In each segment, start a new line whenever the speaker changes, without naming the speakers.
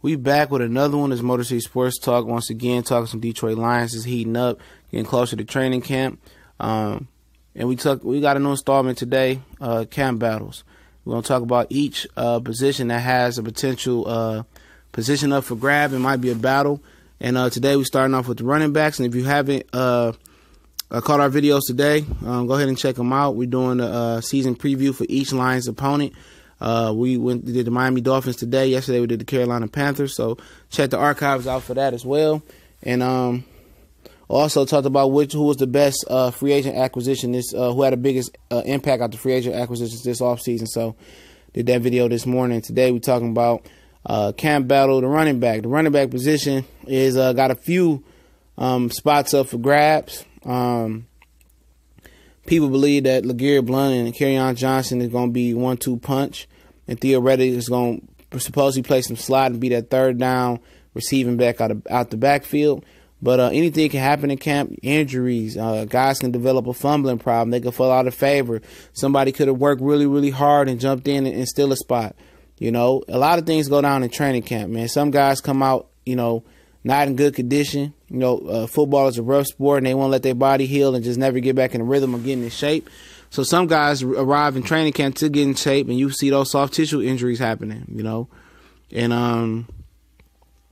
We back with another one. It's Motor City Sports Talk. Once again, talking some Detroit Lions. Is heating up, getting closer to training camp. And we got a new installment today, camp battles. We're going to talk about each position that has a potential position up for grab. It might be a battle. And today we're starting off with the running backs. And if you haven't caught our videos today, go ahead and check them out. We're doing a season preview for each Lions opponent. We did the Miami Dolphins today. Yesterday we did the Carolina Panthers. So check the archives out for that as well. And also talked about who was the best free agent acquisition, who had the biggest impact on the free agent acquisitions this offseason. So did that video this morning. Today we're talking about camp battle, the running back. The running back position is got a few spots up for grabs. People believe that LeGarrette Blount and Kerryon Johnson is going to be 1-2 punch, and theoretically is going to supposedly play some slot and be that third down receiving back out the backfield. But anything can happen in camp. Injuries, guys can develop a fumbling problem. They can fall out of favor. Somebody could have worked really, really hard and jumped in and steal a spot. You know, a lot of things go down in training camp, man. Some guys come out, not in good condition. Football is a rough sport, and they won't let their body heal and just never get back in the rhythm of getting in shape. So some guys arrive in training camp to get in shape, and you see those soft tissue injuries happening, And,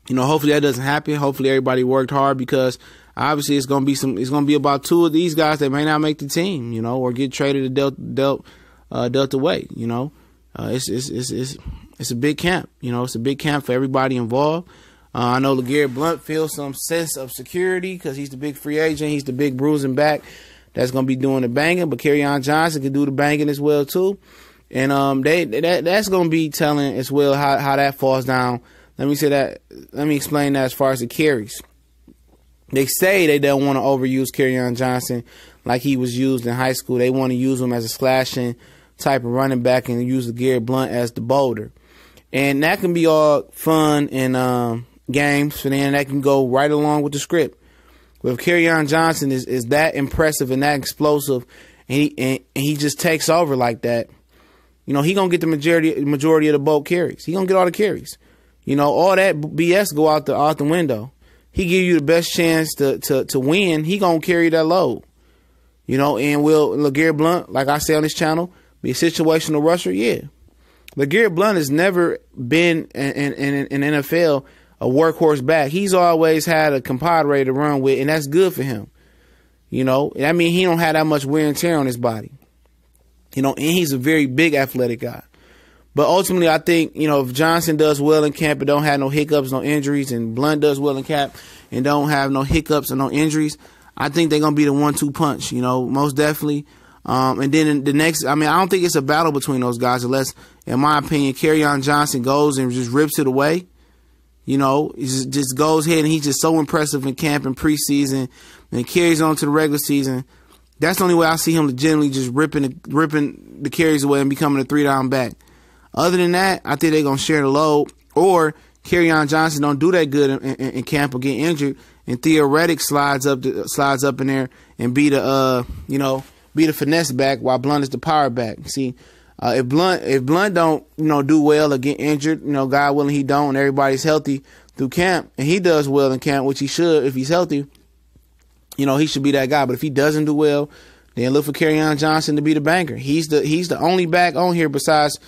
hopefully that doesn't happen. Hopefully everybody worked hard, because obviously it's going to be about two of these guys that may not make the team, or get traded to Delta Way, It's a big camp, It's a big camp for everybody involved. I know LeGarrette Blount feels some sense of security because he's the big free agent. He's the big bruising back that's going to be doing the banging. But Kerryon Johnson can do the banging as well, too. And that's going to be telling as well how that falls down. Let me explain that as far as the carries. They say they don't want to overuse Kerryon Johnson like he was used in high school. They want to use him as a slashing type of running back and use LeGarrette Blount as the boulder. And that can be all fun and games, and then that can go right along with the script. But if Kerryon Johnson is that impressive and that explosive, and he just takes over like that, he gonna get the majority of the bulk carries. He gonna get all the carries. All that BS go out the window. He give you the best chance to win. He gonna carry that load. And will LeGarrette Blount, like I say on this channel, be a situational rusher? Yeah. LeGarrette Blount has never been in NFL a workhorse back. He's always had a compadre to run with, and that's good for him. He don't have that much wear and tear on his body. And he's a very big athletic guy. But ultimately, I think, if Johnson does well in camp and don't have no hiccups, no injuries, and Blount does well in camp and don't have no hiccups and no injuries, I think they're going to be the 1-2 punch, most definitely. And then the next, I don't think it's a battle between those guys unless, in my opinion, Kerryon Johnson goes and just rips it away. He just goes ahead and he's just so impressive in camp and preseason and carries on to the regular season. That's the only way I see him legitimately just ripping the carries away and becoming a 3-down back. Other than that, I think they're going to share the load, or Kerryon Johnson don't do that good in camp or get injured, and theoretic slides up in there and be the finesse back while Blount is the power back. See, if Blount don't do well or get injured, God willing he don't, and everybody's healthy through camp, and he does well in camp, which he should if he's healthy, he should be that guy. But if he doesn't do well, then look for Kerryon Johnson to be the banker. He's the only back on here besides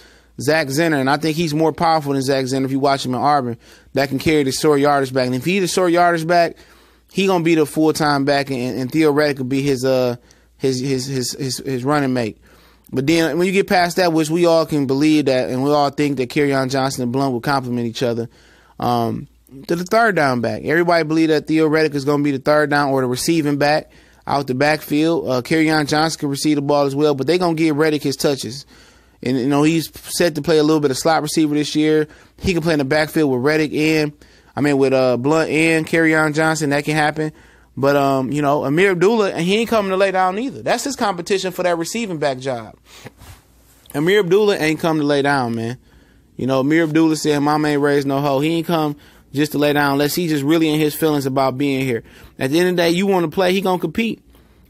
Zach Zenner, and I think he's more powerful than Zach Zenner if you watch him in Auburn, that can carry the short yardage back. And if he's the short yardage back, he gonna be the full-time back and theoretically be his running mate. But then when you get past that, which we all can believe that, and we all think that Kerryon Johnson and Blount will complement each other, to the third down back. Everybody believe that theoretically is going to be the third down or the receiving back out the backfield. Kerryon Johnson can receive the ball as well, but they're going to give Reddick his touches. And, he's set to play a little bit of slot receiver this year. He can play in the backfield with Reddick with Blount and Kerryon Johnson. That can happen. But, Ameer Abdullah, and he ain't coming to lay down either. That's his competition for that receiving back job. Ameer Abdullah ain't come to lay down, man. Ameer Abdullah said, "Mama ain't raised no hoe." He ain't come just to lay down unless he's just really in his feelings about being here. At the end of the day, you want to play, he going to compete.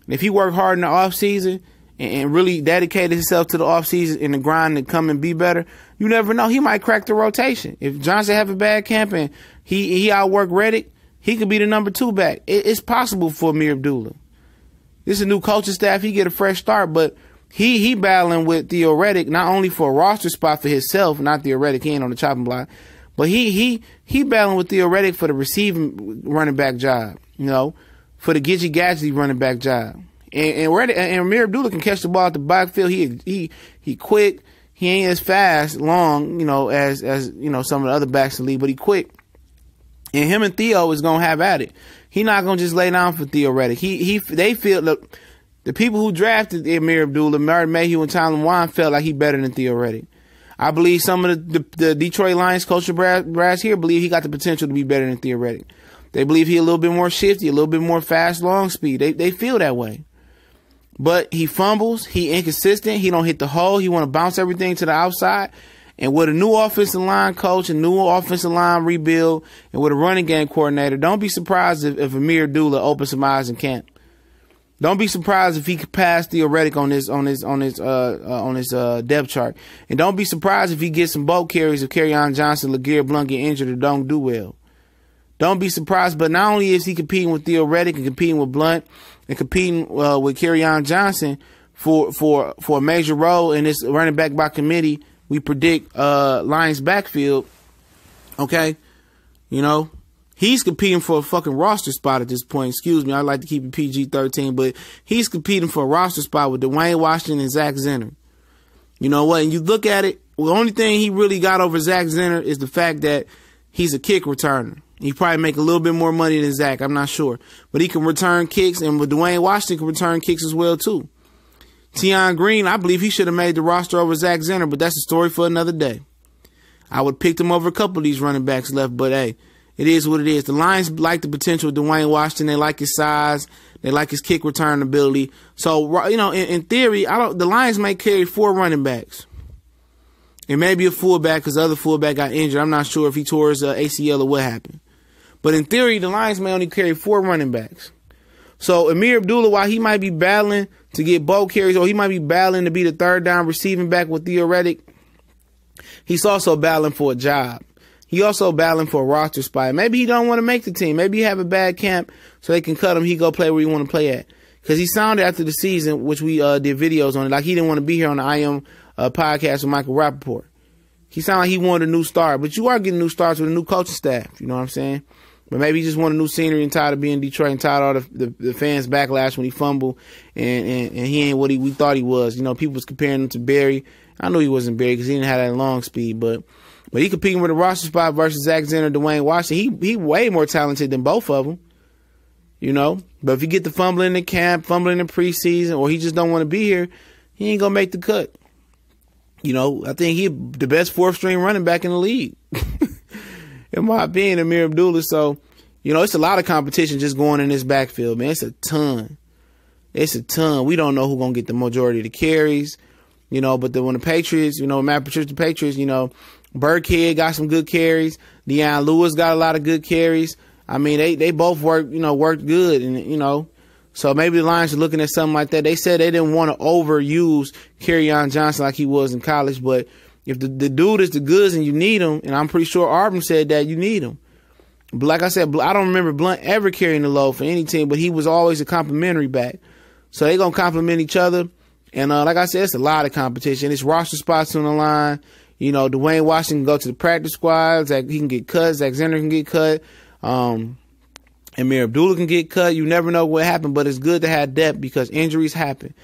And if he work hard in the offseason and really dedicated himself to the offseason and the grind and come and be better, you never know. He might crack the rotation. If Johnson have a bad camp and he outwork Reddick, he could be the number 2 back. It's possible for Ameer Abdullah. This is a new coaching staff. He get a fresh start, but he battling with Theo Reddick, not only for a roster spot for himself, not Theo Reddick, he ain't on the chopping block, but he battling with Theo Reddick for the receiving running back job, for the Gidgey Gadgety running back job. And Ameer Abdullah can catch the ball at the backfield. He quick. He ain't as fast, long, as some of the other backs in the league, but he quick. And him and Theo is gonna have at it. He not gonna just lay down for Theo Reddick. They feel the people who drafted Ameer Abdullah, Martin Mayhew and Tylan Watt, felt like he better than Theo Reddick. I believe some of the Detroit Lions coach Brass here believe he got the potential to be better than Theo Reddick. They believe he a little bit more shifty, a little bit more fast, long speed. They feel that way. But he fumbles, he inconsistent, he don't hit the hole, he want to bounce everything to the outside. And with a new offensive line coach, a new offensive line rebuild, and with a running game coordinator, don't be surprised if Ameer Abdullah opens some eyes in camp. Don't be surprised if he could pass Theo Reddick on his depth chart. And don't be surprised if he gets some bulk carries if Kerryon Johnson, LeGarrette Blount get injured or don't do well. Don't be surprised, but not only is he competing with Theo Reddick and competing with Blount and competing with Kerryon Johnson for a major role in this running back by committee, we predict Lions backfield. Okay, he's competing for a fucking roster spot at this point. Excuse me, I like to keep it PG-13, but he's competing for a roster spot with Dwayne Washington and Zach Zenner. You know what? And you look at it, the only thing he really got over Zach Zenner is the fact that he's a kick returner. He probably make a little bit more money than Zach, I'm not sure. But he can return kicks, and with Dwayne Washington can return kicks as well, too. Tion Green, I believe he should have made the roster over Zach Zenner, but that's a story for another day. I would have picked him over a couple of these running backs left, but hey, it is what it is. The Lions like the potential of Dwayne Washington. They like his size. They like his kick return ability. So, in theory, the Lions may carry 4 running backs. And maybe a fullback because the other fullback got injured. I'm not sure if he tore his ACL or what happened. But in theory, the Lions may only carry 4 running backs. So Ameer Abdullah, while he might be battling to get bulk carries or he might be battling to be the third down receiving back with Theo Reddick, he's also battling for a job. He also battling for a roster spot. Maybe he don't want to make the team. Maybe he have a bad camp so they can cut him. He go play where he want to play at. Because he sounded after the season, which we did videos on it, like he didn't want to be here on the I Am podcast with Michael Rappaport. He sounded like he wanted a new start. But you are getting new starts with a new coaching staff. You know what I'm saying? But maybe he just wanted new scenery and tired of being in Detroit and tired of all the fans' backlash when he fumbled and he ain't what we thought he was. People was comparing him to Barry. I know he wasn't Barry because he didn't have that long speed, but he competing with a roster spot versus Zach Zenner, Dwayne Washington. He way more talented than both of them, But if you get the fumbling in the camp, fumbling in the preseason, or he just don't want to be here, he ain't gonna make the cut. I think he the best 4th-string running back in the league. In my opinion, Ameer Abdullah. So, it's a lot of competition just going in this backfield, man. It's a ton. We don't know who's going to get the majority of the carries, but when the Patriots, Matt Patricia, the Patriots, Burkhead got some good carries. Deion Lewis got a lot of good carries. I mean, they both worked good. And, so maybe the Lions are looking at something like that. They said they didn't want to overuse Kerryon Johnson like he was in college, but if the dude is the goods and you need him, and I'm pretty sure Arbin said that you need him. But like I said, I don't remember Blount ever carrying the load for any team, but he was always a complimentary back. So they're going to complement each other. And like I said, it's a lot of competition. It's roster spots on the line. Dwayne Washington can go to the practice squad. He can get cut. Zach Zenner can get cut. Ameer Abdullah can get cut. You never know what happened, but it's good to have depth because injuries happen.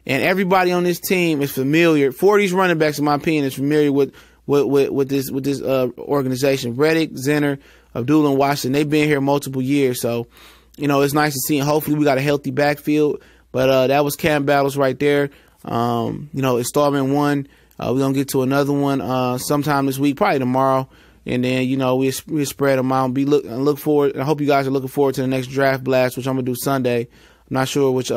And everybody on this team is familiar. 4 of these running backs, in my opinion, is familiar with this organization. Reddick, Zenner, Abdullah, and Washington. They've been here multiple years, so it's nice to see. And hopefully, we got a healthy backfield. But that was camp battles right there. It's Installment 1. We're gonna get to another one sometime this week, probably tomorrow. And then we spread them out. Look forward. I hope you guys are looking forward to the next draft blast, which I'm gonna do Sunday. I'm not sure which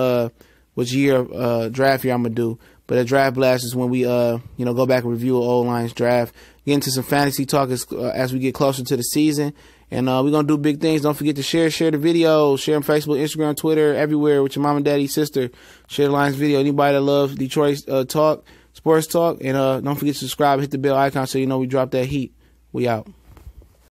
year draft year I'm gonna do, But a draft blast is when we, go back and review an old Lions draft, get into some fantasy talk as we get closer to the season. And we're going to do big things. Don't forget to share the video, share on Facebook, Instagram, Twitter, everywhere with your mom and daddy, sister. Share the Lions video. Anybody that loves Detroit talk, sports talk. And don't forget to subscribe, hit the bell icon so you know we drop that heat. We out.